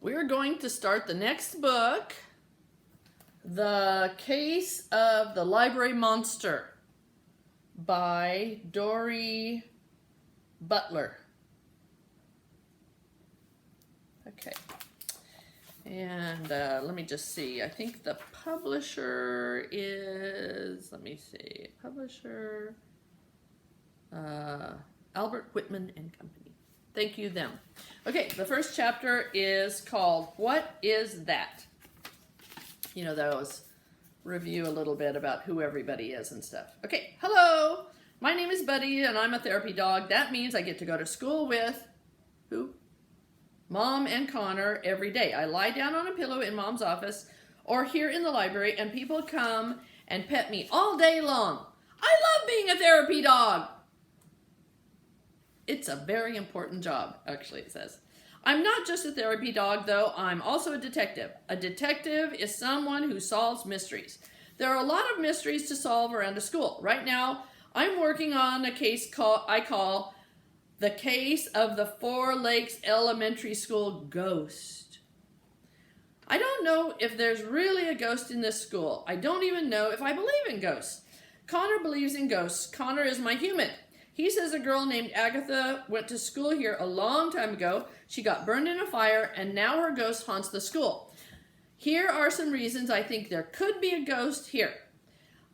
We're going to start the next book, The Case of the Library Monster by Dori Butler. Okay. And let me just see. I think the publisher is, let me see, publisher, Albert Whitman and Company. Thank you, them. Okay, the first chapter is called, What Is That? You know, those review a little bit about who everybody is and stuff. Okay, hello, my name is Buddy and I'm a therapy dog. That means I get to go to school with, who? Mom and Connor every day. I lie down on a pillow in Mom's office or here in the library and people come and pet me all day long. I love being a therapy dog. It's a very important job, actually, it says. I'm not just a therapy dog, though. I'm also a detective. A detective is someone who solves mysteries. There are a lot of mysteries to solve around a school. Right now, I'm working on a case I call The Case of the Four Lakes Elementary School Ghost. I don't know if there's really a ghost in this school. I don't even know if I believe in ghosts. Connor believes in ghosts. Connor is my human. He says a girl named Agatha went to school here a long time ago. She got burned in a fire, and now her ghost haunts the school. Here are some reasons I think there could be a ghost here.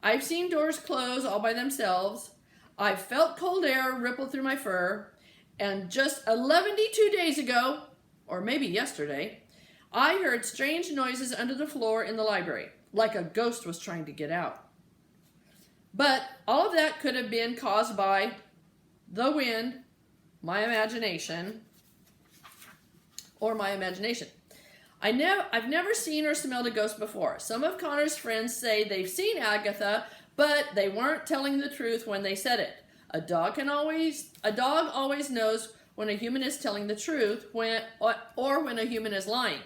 I've seen doors close all by themselves. I've felt cold air ripple through my fur. And just 112 days ago, or maybe yesterday, I heard strange noises under the floor in the library, like a ghost was trying to get out. But all of that could have been caused by the wind, my imagination, or my imagination. I've never seen or smelled a ghost before. Some of Connor's friends say they've seen Agatha, but they weren't telling the truth when they said it. A dog always knows when a human is telling the truth or when a human is lying.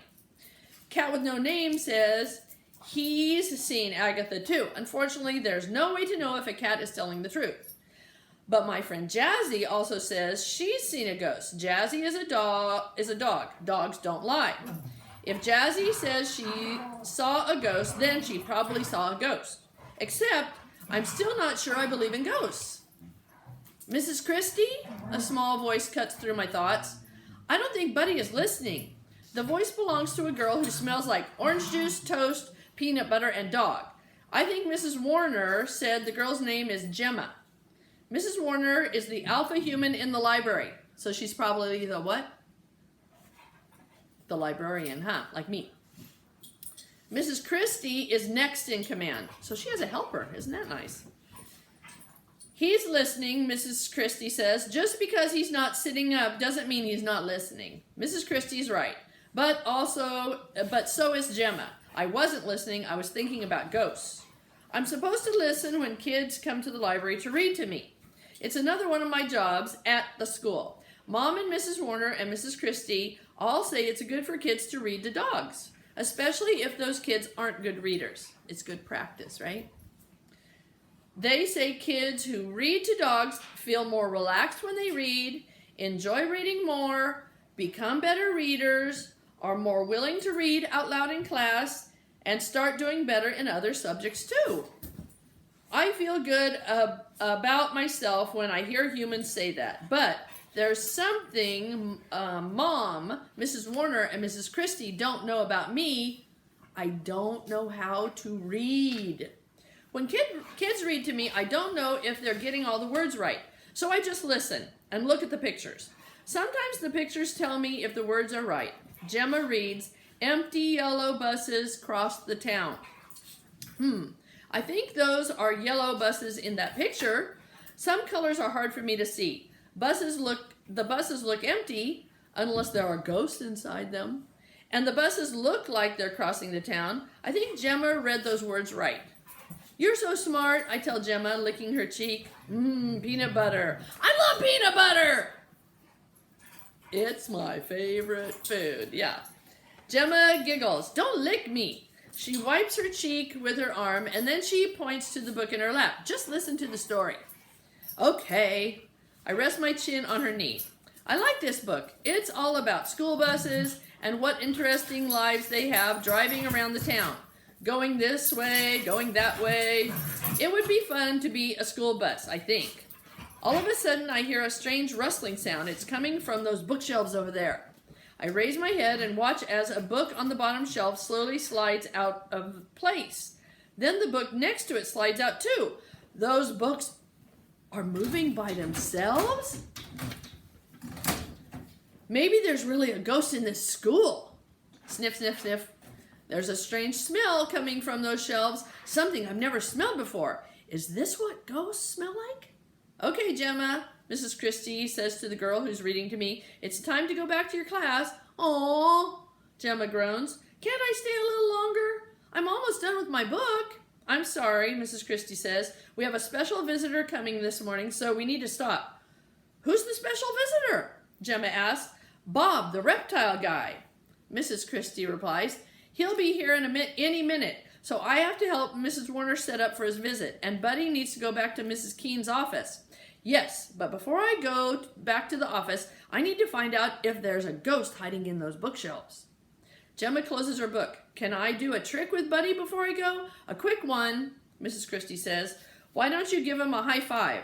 Cat with no name says he's seen Agatha too. Unfortunately, there's no way to know if a cat is telling the truth. But my friend Jazzy also says she's seen a ghost. Jazzy is a dog. Dogs don't lie. If Jazzy says she saw a ghost, then she probably saw a ghost. Except, I'm still not sure I believe in ghosts. Mrs. Christie? A small voice cuts through my thoughts. I don't think Buddy is listening. The voice belongs to a girl who smells like orange juice, toast, peanut butter, and dog. I think Mrs. Warner said the girl's name is Gemma. Mrs. Warner is the alpha human in the library. So she's probably the what? The librarian, huh? Like me. Mrs. Christie is next in command. So she has a helper. Isn't that nice? He's listening, Mrs. Christie says. Just because he's not sitting up doesn't mean he's not listening. Mrs. Christie's right. But so is Gemma. I wasn't listening. I was thinking about ghosts. I'm supposed to listen when kids come to the library to read to me. It's another one of my jobs at the school. Mom and Mrs. Warner and Mrs. Christie all say it's good for kids to read to dogs, especially if those kids aren't good readers. It's good practice, right? They say kids who read to dogs feel more relaxed when they read, enjoy reading more, become better readers, are more willing to read out loud in class, and start doing better in other subjects too. I feel good about myself when I hear humans say that, but there's something Mom, Mrs. Warner, and Mrs. Christie don't know about me. I don't know how to read. When kids read to me, I don't know if they're getting all the words right, so I just listen and look at the pictures. Sometimes the pictures tell me if the words are right. Gemma reads, empty yellow buses cross the town. I think those are yellow buses in that picture. Some colors are hard for me to see. The buses look empty unless there are ghosts inside them. And the buses look like they're crossing the town. I think Gemma read those words right. You're so smart, I tell Gemma, licking her cheek. Peanut butter. I love peanut butter! It's my favorite food, yeah. Gemma giggles. Don't lick me. She wipes her cheek with her arm, and then she points to the book in her lap. Just listen to the story. Okay. I rest my chin on her knee. I like this book. It's all about school buses and what interesting lives they have driving around the town. Going this way, going that way. It would be fun to be a school bus, I think. All of a sudden, I hear a strange rustling sound. It's coming from those bookshelves over there. I raise my head and watch as a book on the bottom shelf slowly slides out of place. Then the book next to it slides out too. Those books are moving by themselves? Maybe there's really a ghost in this school. Sniff, sniff, sniff. There's a strange smell coming from those shelves, something I've never smelled before. Is this what ghosts smell like? Okay, Gemma, Mrs. Christie says to the girl who's reading to me, it's time to go back to your class. Aww, Gemma groans. Can't I stay a little longer? I'm almost done with my book. I'm sorry, Mrs. Christie says. We have a special visitor coming this morning, so we need to stop. Who's the special visitor? Gemma asks. Bob, the reptile guy. Mrs. Christie replies. He'll be here in any minute, so I have to help Mrs. Warner set up for his visit, and Buddy needs to go back to Mrs. Keene's office. Yes, but before I go back to the office, I need to find out if there's a ghost hiding in those bookshelves. Gemma closes her book. Can I do a trick with Buddy before I go? A quick one, Mrs. Christie says. Why don't you give him a high five?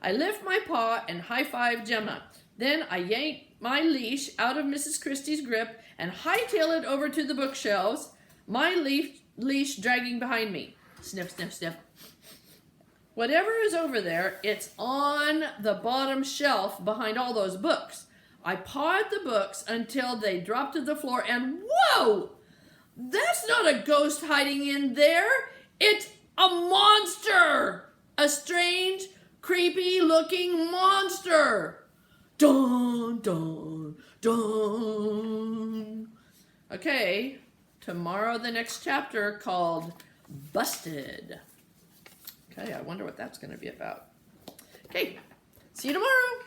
I lift my paw and high five Gemma. Then I yank my leash out of Mrs. Christie's grip and hightail it over to the bookshelves, my leash dragging behind me. Sniff, sniff, sniff. Whatever is over there, it's on the bottom shelf behind all those books. I paw at the books until they drop to the floor and whoa! That's not a ghost hiding in there. It's a monster! A strange, creepy looking monster. Dun, dun, dun. Okay, tomorrow the next chapter called Busted. Okay, I wonder what that's going to be about. Okay, see you tomorrow.